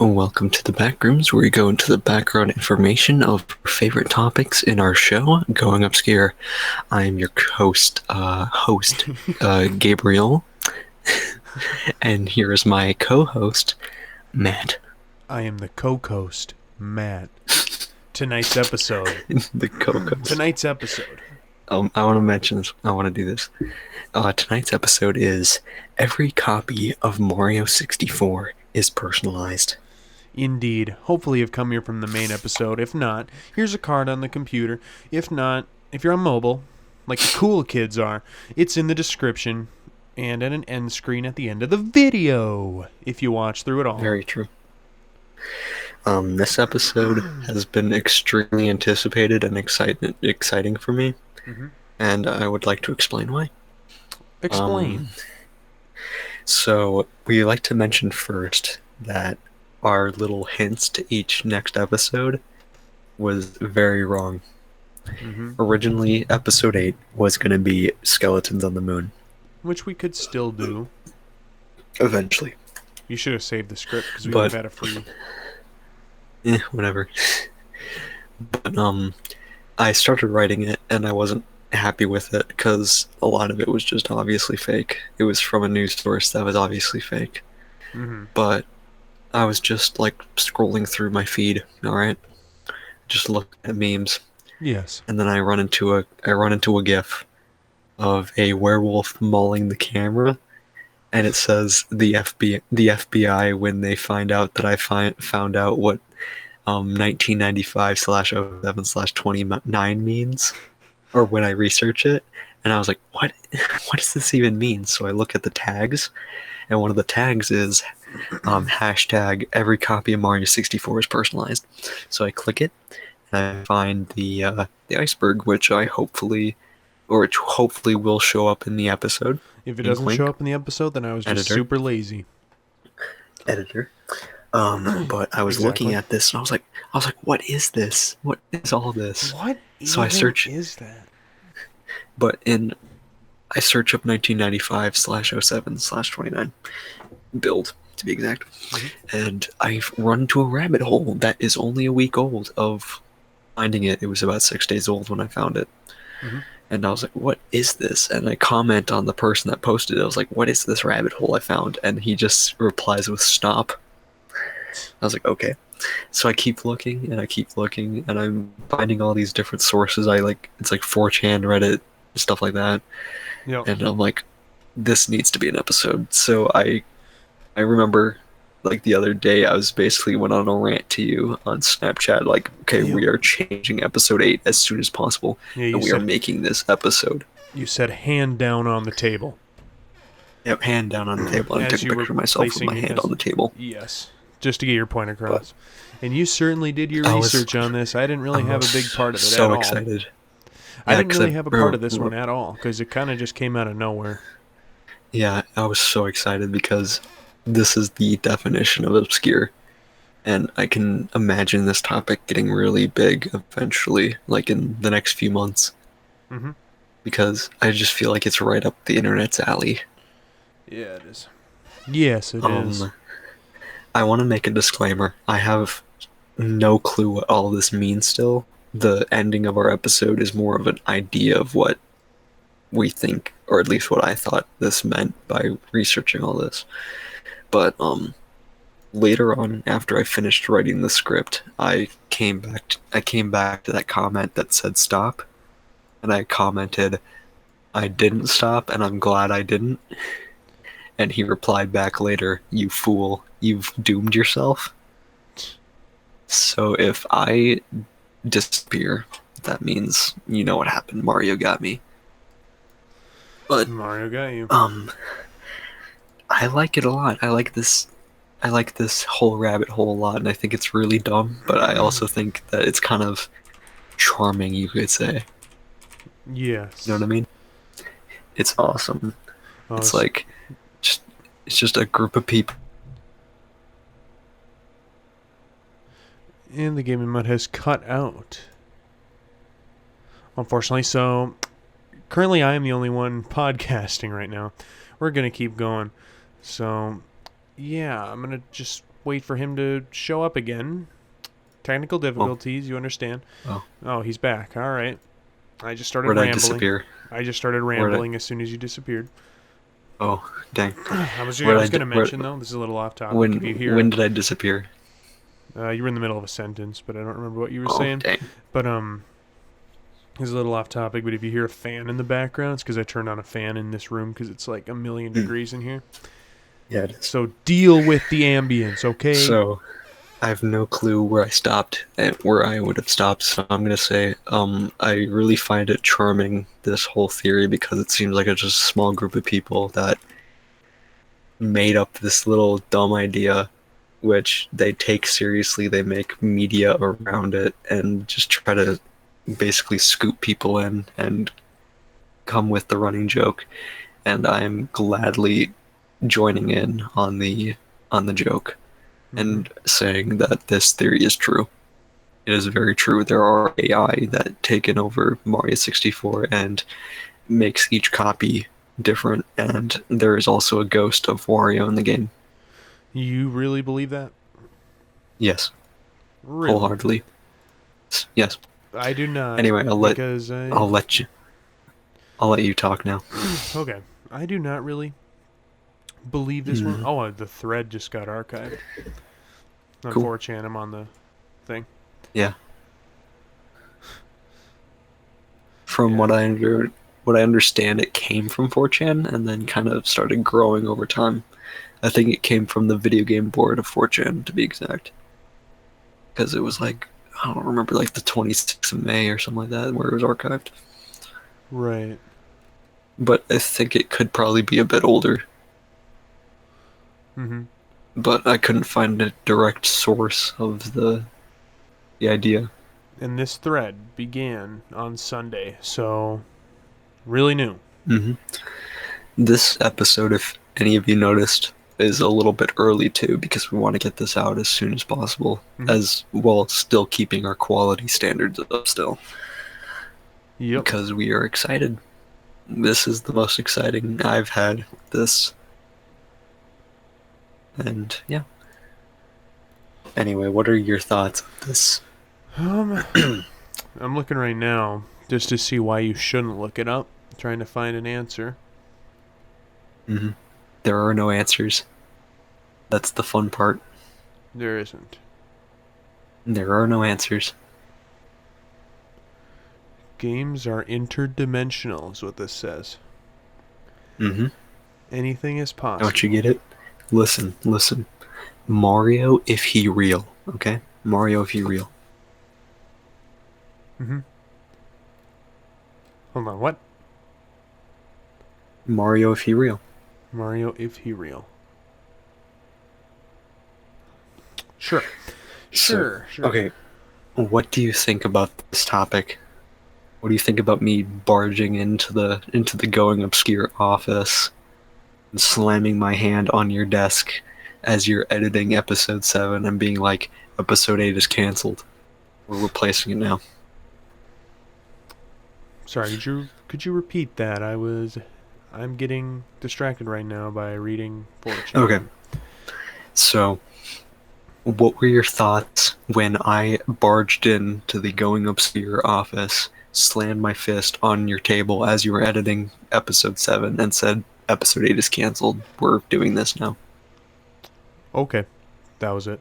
Welcome to the Backrooms, where we go into the background information of our favorite topics in our show, Going Obscure. I am your host, Gabriel, and here is my co-host, Matt. I am the co-host, Matt. Tonight's episode. The co-host. Tonight's episode. I want to mention this. I want to do this. Tonight's episode is every copy of Mario 64 is personalized. Indeed. Hopefully you've come here from the main episode. If not, here's a card on the computer. If not, if you're on mobile, like the cool kids are, it's in the description and at an end screen at the end of the video, if you watch through it all. Very true. This episode has been extremely anticipated and exciting for me, and I would like to explain why. Explain. So, we like to mention first that our little hints to each next episode was very wrong. Originally, episode 8 was going to be Skeletons on the Moon. Which we could still do. Eventually. You should have saved the script because we would have had a free... whatever. But, I started writing it and I wasn't happy with it because a lot of it was just obviously fake. It was from a news source that was obviously fake. But I was just like scrolling through my feed, alright? Just looking at memes. Yes. And then I run into a GIF of a werewolf mauling the camera, and it says the FBI when they find out that I found out what 1995/07/29 means, or when I research it, and I was like, what does this even mean? So I look at the tags, and one of the tags is hashtag every copy of Mario 64 is personalized. So I click it, and I find the iceberg, which hopefully will show up in the episode. If it doesn't show up in the episode, then I was just super lazy. Editor. But I was looking at this and I was like, what is this? What is all this? What so I search is that? But I search up 1995/07/29 build, to be exact. And I've run into a rabbit hole that is only a week old of finding it. It was about 6 days old when I found it. And I was like, what is this? And I comment on the person that posted it. I was like, what is this rabbit hole I found? And he just replies with stop. I was like, okay. So I keep looking and I'm finding all these different sources. It's like 4chan, Reddit, stuff like that. Yep. And I'm like, this needs to be an episode. So I remember, like, the other day I was basically went on a rant to you on Snapchat, like, okay, we are changing episode 8 as soon as possible, and we are making this episode. You said hand down on the table. Yep, hand down on the table. I took a picture of myself with my hand on the table. Yes, just to get your point across. And you certainly did your research on this. I didn't really have a big part of it at all. So excited. I didn't really have a part of this one at all, because it kind of just came out of nowhere. Yeah, I was so excited because this is the definition of obscure. And I can imagine this topic getting really big eventually, like in the next few months. Because I just feel like it's right up the internet's alley. Yeah, it is. Yes, it is. I want to make a disclaimer. I have no clue what all this means still. The ending of our episode is more of an idea of what we think, or at least what I thought this meant by researching all this. But later on, after I finished writing the script, I came back to that comment that said stop, and I commented, I didn't stop, and I'm glad I didn't. And he replied back later, you fool, you've doomed yourself. So if I disappear, that means you know what happened. Mario got me. But Mario got you. I like it a lot. I like this whole rabbit hole a lot, and I think it's really dumb, but I also think that it's kind of charming, you could say. Yes. You know what I mean? It's awesome. It's like it's just a group of people. And the gaming mud has cut out. Unfortunately, so currently I am the only one podcasting right now. We're going to keep going. So, yeah, I'm going to just wait for him to show up again. Technical Oh, difficulties, you understand. oh, Oh, he's back. All right. I just started where'd I rambling. disappear? I just started Where'd I? rambling as soon as you disappeared. Oh, dang. I was Where'd going to Where? mention though. This is a little off topic. If you When hear, did I disappear? you were in the middle of a sentence, but I don't remember what you were Oh, saying. dang. But this is a little off topic. But if you hear a fan in the background, it's because I turned on a fan in this room because it's like a million Mm, degrees in here. yeah, it is. So deal with the ambience, okay? So I have no clue where I stopped and where I would have stopped. So I'm gonna say, I really find it charming, this whole theory, because it seems like it's just a small group of people that made up this little dumb idea, which they take seriously. They make media around it and just try to basically scoop people in and come with the running joke. And I'm gladly joining in on the joke Mm-hmm. and saying that this theory is true. It is very true. There are AI that taken over Mario 64 and makes each copy different, and there is also a ghost of Wario in the game. You really believe that? Yes, Really? wholeheartedly. Yes. I do not, Anyway, because I. I'll let you I'll let you talk now. Okay, I do not really believe this one. Mm, Oh, the thread just got archived on cool. 4chan. I'm on the thing. Yeah. From Yeah. what I understand, it came from 4chan and then kind of started growing over time. I think it came from the video game board of 4chan, to be exact, because it was Mm-hmm. like, I don't remember, like the 26th of May or something like that, where it was archived. Right. But I think it could probably be a bit older. Mm-hmm. But I couldn't find a direct source of the idea. And this thread began on Sunday, so really new. Hmm. This episode, if any of you noticed, is a little bit early too, because we want to get this out as soon as possible, Mm-hmm. as well still keeping our quality standards up still, Yep. because we are excited. This is the most exciting I've had with this, and yeah. Anyway, what are your thoughts on this? Um, I'm looking right now just to see why you shouldn't look it up. Trying to find an answer. Hmm. There are no answers. That's the fun part. There isn't. There are no answers. Games are interdimensional, is what this says. Hmm. Anything is Don't you possible. get it? Listen, listen. Mario, if he real, okay? Mario, if he real. Mm-hmm. Hold on, what? Mario, if he real. Mario, if he real. Sure. So, Sure. okay, what do you think about this topic? What do you think about me barging into the going obscure office and slamming my hand on your desk as you're editing episode 7 and being like, episode 8 is canceled. We're replacing it now. Sorry, could you repeat that? I'm getting distracted right now by reading 4chan. Okay, so what were your thoughts when I barged into the going obscure office, slammed my fist on your table as you were editing episode 7, and said, episode 8 is canceled. We're doing this now. Okay, that was it.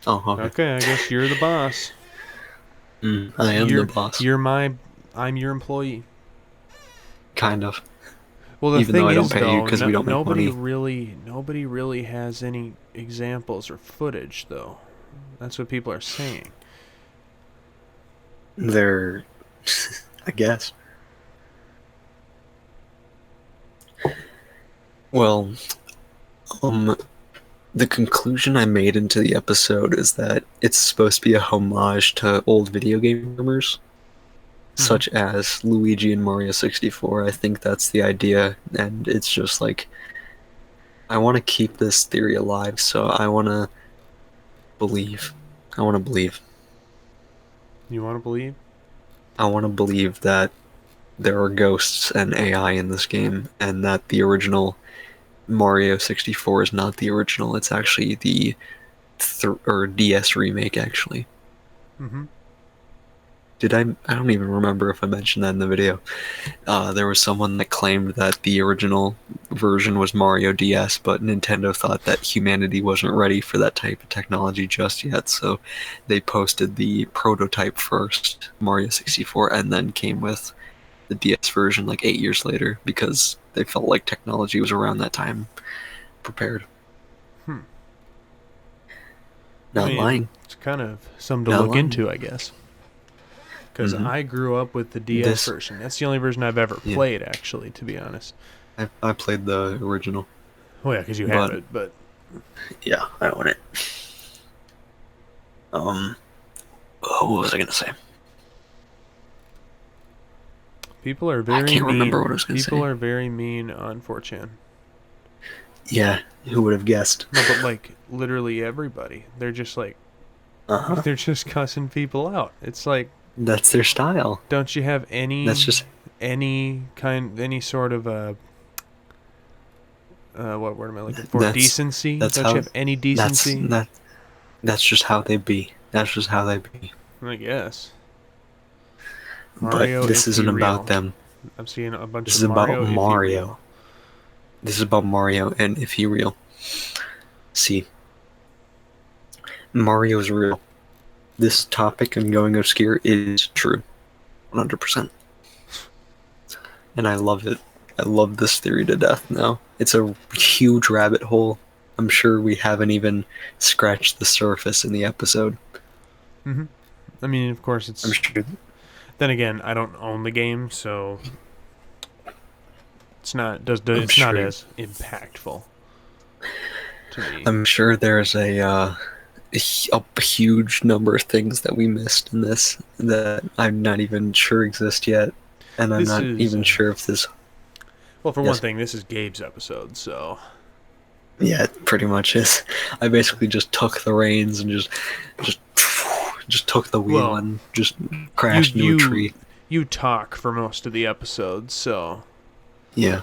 Oh, okay. Okay, I guess you're the boss. I am the You're boss. you're my I'm your employee. Kind of. Well, the Even though thing I don't is, pay you though, because we don't make money. nobody really has any examples or footage, though. That's what people are saying. They're, I guess. Well, um, the conclusion I made into the episode is that it's supposed to be a homage to old video game rumors, Mm-hmm. such as Luigi and Mario 64. I think that's the idea, and it's just like, I want to keep this theory alive, so I want to believe. I want to believe. You want to believe? I want to believe that there are ghosts and AI in this game, and that the original Mario 64 is not the original. It's actually the or DS remake, actually. Mm-hmm. Did I don't even remember if I mentioned that in the video. There was someone that claimed that the original version was Mario DS, but Nintendo thought that humanity wasn't ready for that type of technology just yet, so they posted the prototype first, Mario 64, and then came with the DS version like 8 years later because they felt like technology was around that time prepared. Hmm. I Not mean, lying. it's kind of something to Not look lying. into, I guess. Because Hmm. I grew up with the DS This, version. That's the only version I've ever yeah, played, actually, to be honest. I played the original, Well, yeah, because you have but it, but yeah, I own it. Um, oh, what was I gonna say? people are I very can't remember what I mean. was gonna People say. are very mean on 4chan. Yeah, who would have guessed? No, but like literally everybody. They're just like Uh-huh. they're just cussing people out. It's like, That's their style. don't you have That's just any sort of what word am I looking for? that's Decency? that's Don't you how have any that's decency? that that's just how they be. That's just how they be. I guess. But Mario, this if isn't you about real. them. I'm seeing a bunch This of is about Mario, if you real. Mario. This is about Mario and if he real. See, Mario's real. This topic and going obscure is true. 100%. And I love it. I love this theory to death now. It's a huge rabbit hole. I'm sure we haven't even scratched the surface in the episode. Hmm. I mean, of course, I'm it's. sure. Then again, I don't own the game, so I'm it's not sure. as impactful to me. I'm sure there's a huge number of things that we missed in this that I'm not even sure exist yet, and I'm This not is even sure if this. well, for one Yes. thing, this is Gabe's episode, so Yeah, it pretty much is. I basically just took the reins and just just took the wheel well, and just you crashed into a you tree. you talk for most of the episode, so Yeah,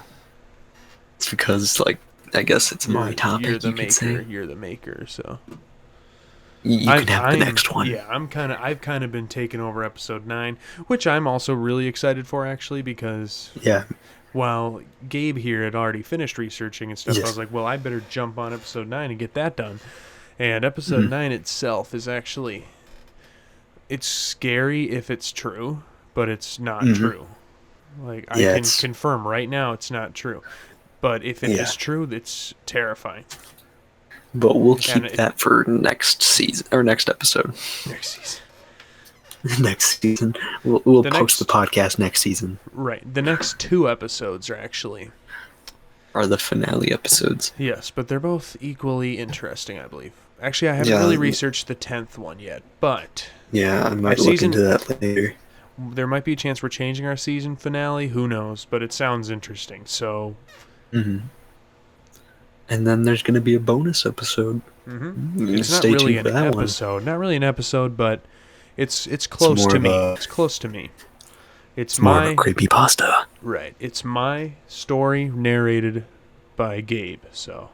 it's because like I guess it's my you're topic. the You could maker. say You're the maker. So you can have the next one. yeah, I've kind of been taking over episode 9, which I'm also really excited for actually because Yeah. while Gabe here had already finished researching and stuff, I was Yes. like, well, I better jump on episode 9 and get that done. And episode Hmm. 9 itself is actually it's scary if it's true, but it's not Hmm. true. Like I Yeah. can It's confirm right now it's not true. But if it yeah. is true, it's terrifying. But we'll And keep that for next season or next episode. next season. Next season, we'll The post the next podcast next season. right. The next 2 episodes are actually Are the finale episodes? yes, but they're both equally interesting, I believe. Actually, I haven't Yeah. really researched the 10th one yet, but Yeah, I our might look season into that later. there might be a chance we're changing our season finale. Who knows? But it sounds interesting. So, Hmm. And then there's going to be a bonus episode. it's not Stay really tuned an for that one. episode. Not really an episode, but it's It's close more to of me. a It's close to me. It's it's more of a my creepypasta. right. It's my story narrated by Gabe. So,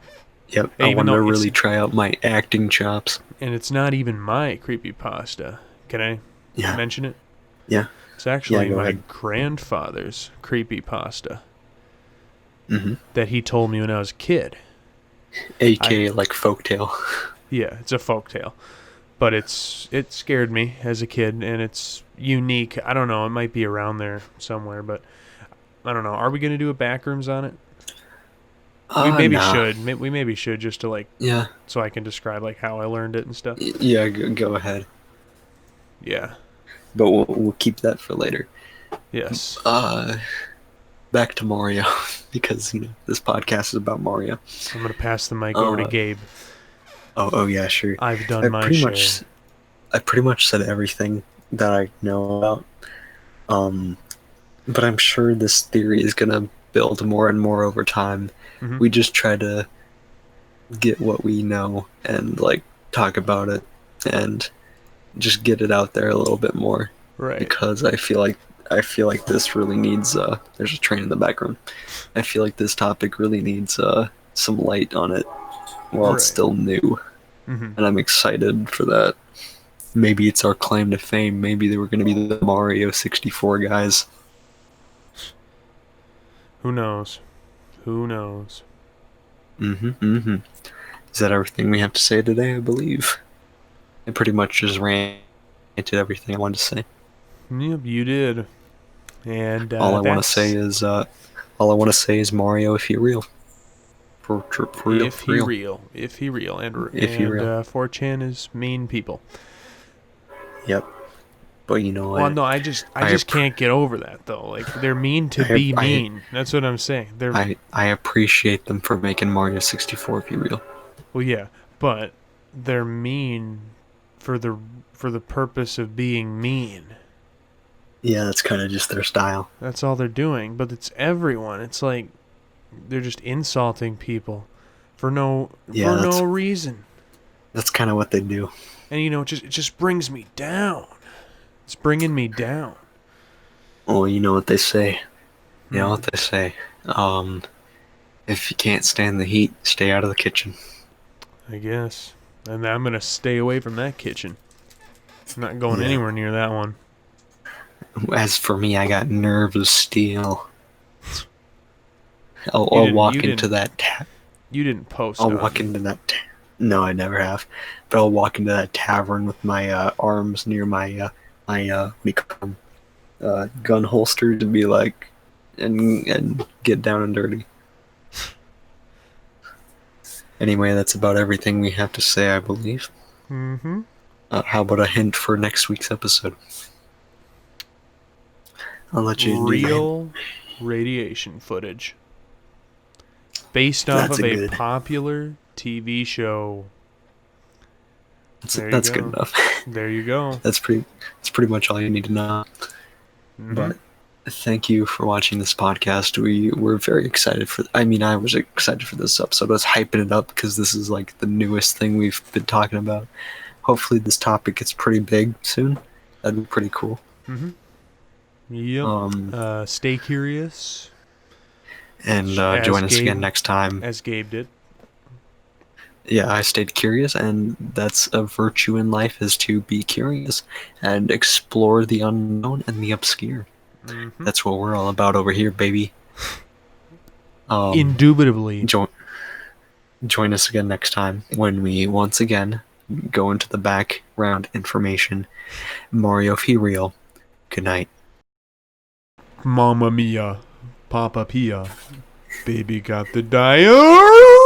Yep, I even want to though really try out my acting chops. and it's not even my creepypasta. Can I Yeah, mention it? yeah, It's actually go my ahead. grandfather's creepypasta Mm-hmm. that he told me when I was a kid. AKA like folktale. Yeah, it's a folktale, but it scared me as a kid, and it's unique. I don't know. It might be around there somewhere, but I don't know. Are we gonna do a backrooms on it? We maybe Nah. should. We maybe should just to like Yeah, so I can describe like how I learned it and stuff. yeah. Go ahead. Yeah. But we'll keep that for later. Yes. Back to Mario because this podcast is about Mario. I'm gonna pass the mic over to Gabe. Oh yeah, sure. I've done my share. I pretty much said everything that I know about. But I'm sure this theory is gonna build more and more over time. Mhm. We just try to get what we know and like talk about it and just get it out there a little bit more Right. because I feel like this really needs there's a train in the background. I feel like this topic really needs some light on it while it's Right. still new, Mm-hmm. and I'm excited for that. Maybe it's our claim to fame. Maybe they were going to be the Mario 64 guys. Who knows? Who knows? Is that everything we have to say today? I believe I pretty much just ranted everything I wanted to say. Yep, you did. And All I want to that's say is, Mario, if you're real, for real, if for he real, real, if he real, and if you're real. 4chan is mean people. Yep. But you know Well, what? no, I I just can't get over that though. Like they're mean to I be I mean. That's what I'm saying. They're I appreciate them for making Mario 64 if you're real. well, yeah, but they're mean for the purpose of being mean. Yeah, that's kind of just their style. That's all they're doing. But it's everyone. It's like they're just insulting people for Yeah, no reason. that's kind of what they do. And it just brings me down. It's bringing me down. Well, you know what they say. You know Hmm. what they say. Um, if you can't stand the heat, stay out of the kitchen. I guess. And I'm gonna stay away from that kitchen. I'm not going Yeah. anywhere near that one. As for me, I got nerves of steel. I'll, You I'll didn't. walk into that. You didn't post I'll on walk me. into that. No, I never have. But I'll walk into that tavern with my arms near what do you call them? Gun holsters and be like, and get down and dirty. Anyway, that's about everything we have to say, I believe. Mm-hmm. How about a hint for next week's episode? I'll let you do the hint. Real radiation footage based off That's of a a good. popular TV show. There you That's go. good enough. There you go. That's pretty much all you need to know. Mm-hmm. But thank you for watching this podcast. We were very excited for. I mean, I was excited for this episode. I was hyping it up because this is like the newest thing we've been talking about. Hopefully, this topic gets pretty big soon. That'd be pretty cool. Mm-hmm. Yep. Stay curious, And as join us again Gabe next time. as Gabe did. Yeah, I stayed curious, and that's a virtue in life, is to be curious and explore the unknown and the obscure. Mm-hmm. That's what we're all about over here, baby. Indubitably. Join us again next time when we once again go into the background information. Mario, if he real. Good night. Mamma mia, Papa Pia, baby got the diarrhea.